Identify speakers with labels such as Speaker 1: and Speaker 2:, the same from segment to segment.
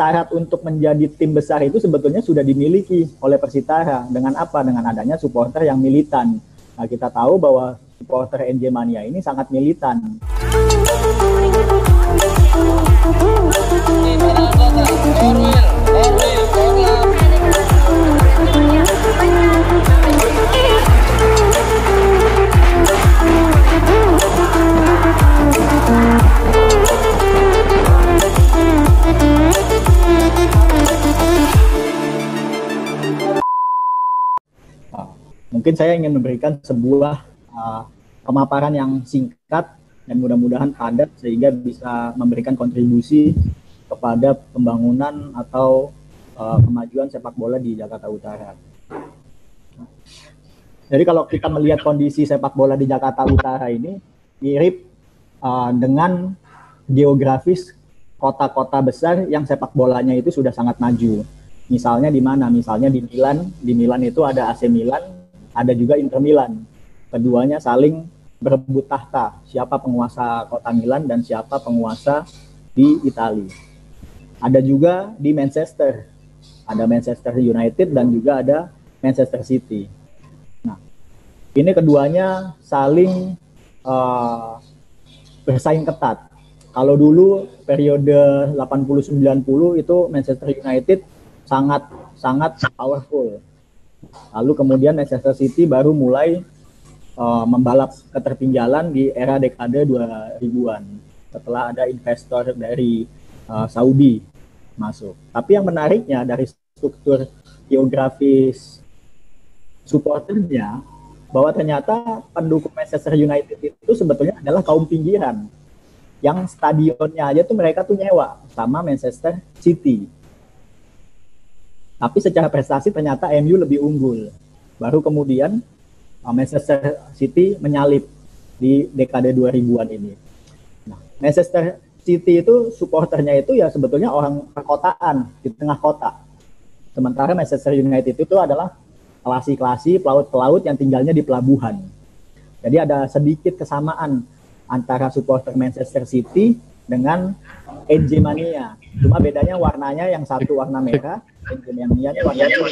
Speaker 1: syarat untuk menjadi tim besar itu sebetulnya sudah dimiliki oleh Persitara. Dengan apa? Dengan adanya supporter yang militan. Nah, kita tahu bahwa supporter NJ Mania ini sangat militan. Mungkin saya ingin memberikan sebuah pemaparan yang singkat dan mudah-mudahan padat sehingga bisa memberikan kontribusi kepada pembangunan atau kemajuan sepak bola di Jakarta Utara. Jadi kalau kita melihat kondisi sepak bola di Jakarta Utara ini mirip dengan geografis kota-kota besar yang sepak bolanya itu sudah sangat maju. Misalnya di mana? Misalnya di Milan. Di Milan itu ada AC Milan, ada juga Inter Milan. Keduanya saling berebut tahta, siapa penguasa kota Milan dan siapa penguasa di Italia. Ada juga di Manchester, ada Manchester United dan juga ada Manchester City. Nah, ini keduanya saling bersaing ketat. Kalau dulu periode 80-90 itu Manchester United sangat powerful. Lalu kemudian Manchester City baru mulai membalap ketertinggalan di era dekade 2000-an setelah ada investor dari Saudi masuk. Tapi yang menariknya dari struktur geografis supporternya bahwa ternyata pendukung Manchester United itu sebetulnya adalah kaum pinggiran yang stadionnya aja tuh mereka tuh nyewa sama Manchester City. Tapi secara prestasi ternyata MU lebih unggul. Baru kemudian Manchester City menyalip di dekade 2000-an ini. Nah, Manchester City itu supporternya itu ya sebetulnya orang perkotaan di tengah kota. Sementara Manchester United itu adalah klasi-klasi pelaut-pelaut yang tinggalnya di pelabuhan. Jadi ada sedikit kesamaan antara supporter Manchester City dengan NJ Mania. Cuma bedanya warnanya yang satu warna merah, NJ Mania warna biru.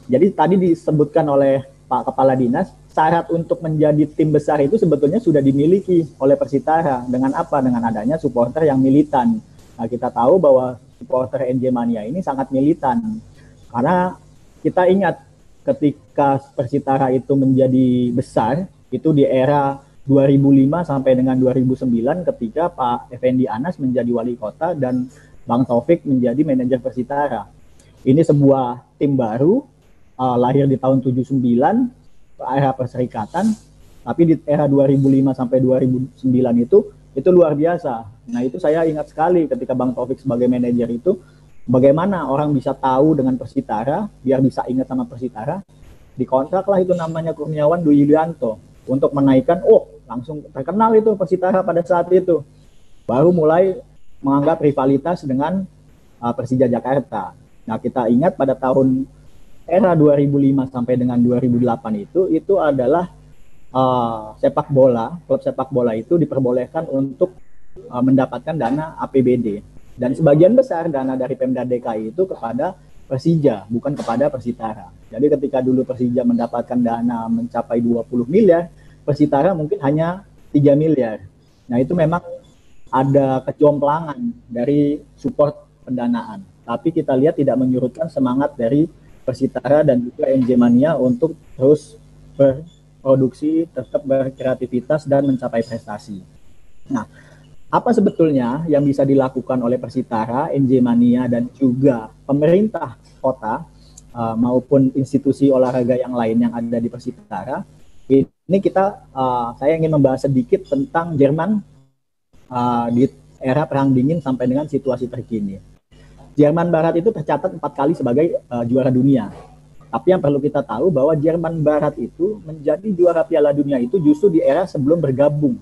Speaker 1: Jadi tadi disebutkan oleh Pak Kepala Dinas, syarat untuk menjadi tim besar itu sebetulnya sudah dimiliki oleh Persitara. Dengan apa? Dengan adanya supporter yang militan. Nah, kita tahu bahwa supporter NJ Mania ini sangat militan. Karena kita ingat ketika Persitara itu menjadi besar, itu di era 2005 sampai dengan 2009 ketika Pak Effendi Anas menjadi wali kota dan Bang Taufik menjadi manajer Persitara. Ini sebuah tim baru, lahir di tahun 79, era perserikatan, tapi di era 2005 sampai 2009 itu luar biasa. Nah, itu saya ingat sekali ketika Bang Taufik sebagai manajer itu, bagaimana orang bisa tahu dengan Persitara, biar bisa ingat sama Persitara, dikontraklah itu namanya Kurniawan Dwi Yulianto untuk menaikkan, langsung terkenal itu Persitara pada saat itu. Baru mulai menganggap rivalitas dengan Persija Jakarta. Nah, kita ingat pada tahun era 2005 sampai dengan 2008 itu adalah sepak bola, klub sepak bola itu diperbolehkan untuk mendapatkan dana APBD. Dan sebagian besar dana dari Pemda DKI itu kepada Persija, bukan kepada Persitara. Jadi ketika dulu Persija mendapatkan dana mencapai 20 miliar, Persitara mungkin hanya 3 miliar. Nah, itu memang ada kejomplangan dari support pendanaan. Tapi kita lihat tidak menyurutkan semangat dari Persitara dan juga NJ Mania untuk terus berproduksi, tetap berkreativitas dan mencapai prestasi. Nah, apa sebetulnya yang bisa dilakukan oleh Persitara, NJ Mania dan juga pemerintah kota maupun institusi olahraga yang lain yang ada di Persitara? Ini saya ingin membahas sedikit tentang Jerman di era Perang Dingin sampai dengan situasi terkini. Jerman Barat itu tercatat 4 kali sebagai juara dunia. Tapi yang perlu kita tahu bahwa Jerman Barat itu menjadi juara Piala Dunia itu justru di era sebelum bergabung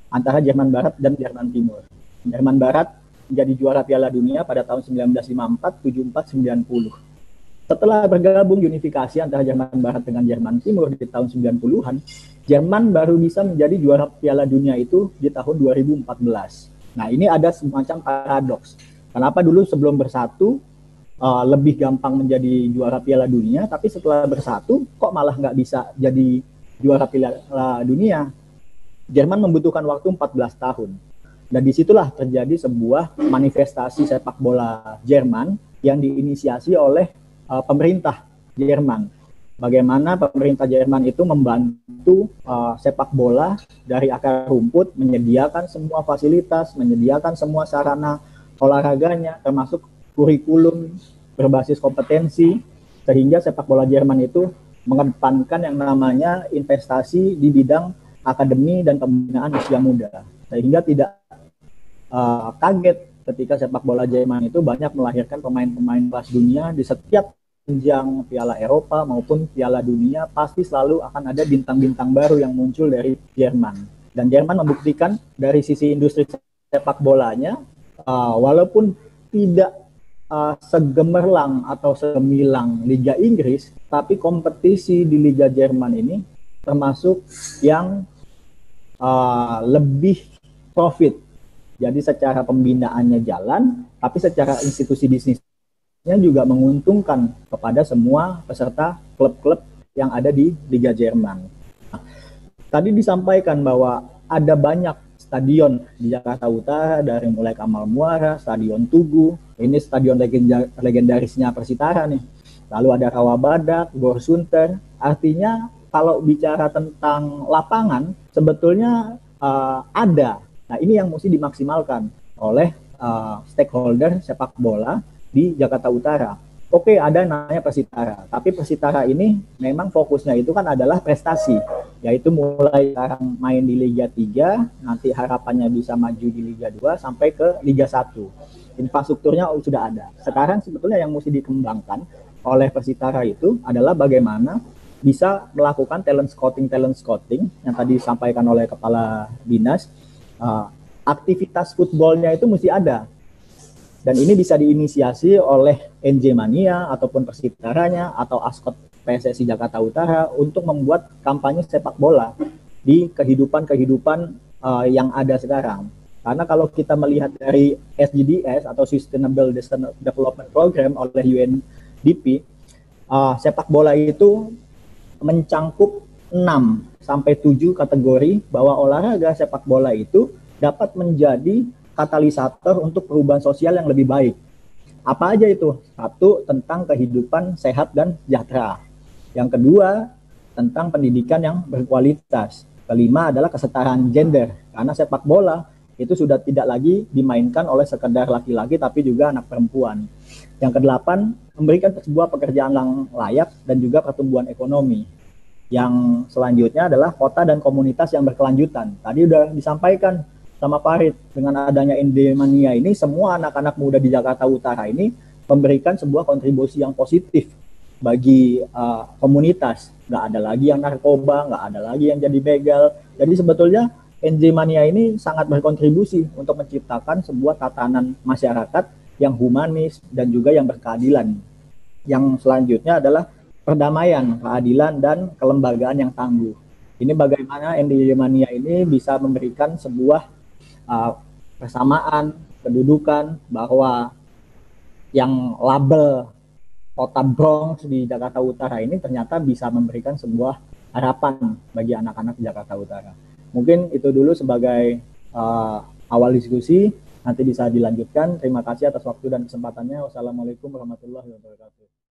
Speaker 1: antara Jerman Barat dan Jerman Timur. Jerman Barat menjadi juara Piala Dunia pada tahun 1954, 74, 90. Setelah bergabung unifikasi antara Jerman Barat dengan Jerman Timur di tahun 90-an, Jerman baru bisa menjadi juara Piala Dunia itu di tahun 2014. Nah, ini ada semacam paradoks. Kenapa dulu sebelum bersatu lebih gampang menjadi juara Piala Dunia, tapi setelah bersatu kok malah nggak bisa jadi juara Piala Dunia? Jerman membutuhkan waktu 14 tahun. Dan disitulah terjadi sebuah manifestasi sepak bola Jerman yang diinisiasi oleh pemerintah Jerman. Bagaimana pemerintah Jerman itu membantu sepak bola dari akar rumput, menyediakan semua fasilitas, menyediakan semua sarana olahraganya, termasuk kurikulum berbasis kompetensi, sehingga sepak bola Jerman itu mengedepankan yang namanya investasi di bidang akademi dan pembinaan usia muda, sehingga tidak kaget ketika sepak bola Jerman itu banyak melahirkan pemain-pemain kelas dunia. Di setiap jenjang Piala Eropa maupun Piala Dunia pasti selalu akan ada bintang-bintang baru yang muncul dari Jerman. Dan Jerman membuktikan dari sisi industri sepak bolanya, walaupun tidak segemerlang atau segemilang Liga Inggris, tapi kompetisi di Liga Jerman ini termasuk yang lebih profit. Jadi secara pembinaannya jalan, tapi secara institusi bisnisnya juga menguntungkan kepada semua peserta klub-klub yang ada di Liga Jerman. Nah, tadi disampaikan bahwa ada banyak stadion di Jakarta Utara, dari mulai Kamal Muara, Stadion Tugu, ini stadion legendarisnya Persitara nih. Lalu ada Rawabadak, Gor Sunter. Artinya kalau bicara tentang lapangan, sebetulnya ada. Nah, ini yang mesti dimaksimalkan oleh stakeholder sepak bola di Jakarta Utara. Oke, ada namanya Persitara, tapi Persitara ini memang fokusnya itu kan adalah prestasi, yaitu mulai sekarang main di Liga 3, nanti harapannya bisa maju di Liga 2 sampai ke Liga 1. Infrastrukturnya sudah ada. Sekarang sebetulnya yang mesti dikembangkan oleh Persitara itu adalah bagaimana bisa melakukan talent scouting yang tadi disampaikan oleh Kepala Dinas. Aktivitas footballnya itu mesti ada, dan ini bisa diinisiasi oleh NJ Mania ataupun Persitaranya atau Askot PSSI Jakarta Utara untuk membuat kampanye sepak bola di kehidupan yang ada sekarang. Karena kalau kita melihat dari SDGs atau Sustainable Development Program oleh UNDP, sepak bola itu mencangkup 6 sampai 7 kategori bahwa olahraga sepak bola itu dapat menjadi katalisator untuk perubahan sosial yang lebih baik. Apa aja itu? Satu, tentang kehidupan sehat dan sejahtera. Yang kedua, tentang pendidikan yang berkualitas. Kelima adalah kesetaraan gender, karena sepak bola itu sudah tidak lagi dimainkan oleh sekedar laki-laki tapi juga anak perempuan. Yang kedelapan, memberikan sebuah pekerjaan yang layak dan juga pertumbuhan ekonomi. Yang selanjutnya adalah kota dan komunitas yang berkelanjutan. Tadi udah disampaikan sama Farid, dengan adanya Endemania ini, semua anak-anak muda di Jakarta Utara ini memberikan sebuah kontribusi yang positif bagi komunitas. Nggak ada lagi yang narkoba, nggak ada lagi yang jadi begal. Jadi sebetulnya Endemania ini sangat berkontribusi untuk menciptakan sebuah tatanan masyarakat yang humanis dan juga yang berkeadilan. Yang selanjutnya adalah perdamaian, keadilan, dan kelembagaan yang tangguh. Ini bagaimana Endemania ini bisa memberikan sebuah persamaan, kedudukan, bahwa yang label kota Bronx di Jakarta Utara ini ternyata bisa memberikan sebuah harapan bagi anak-anak Jakarta Utara. Mungkin itu dulu sebagai awal diskusi, nanti bisa dilanjutkan. Terima kasih atas waktu dan kesempatannya. Wassalamualaikum warahmatullahi wabarakatuh.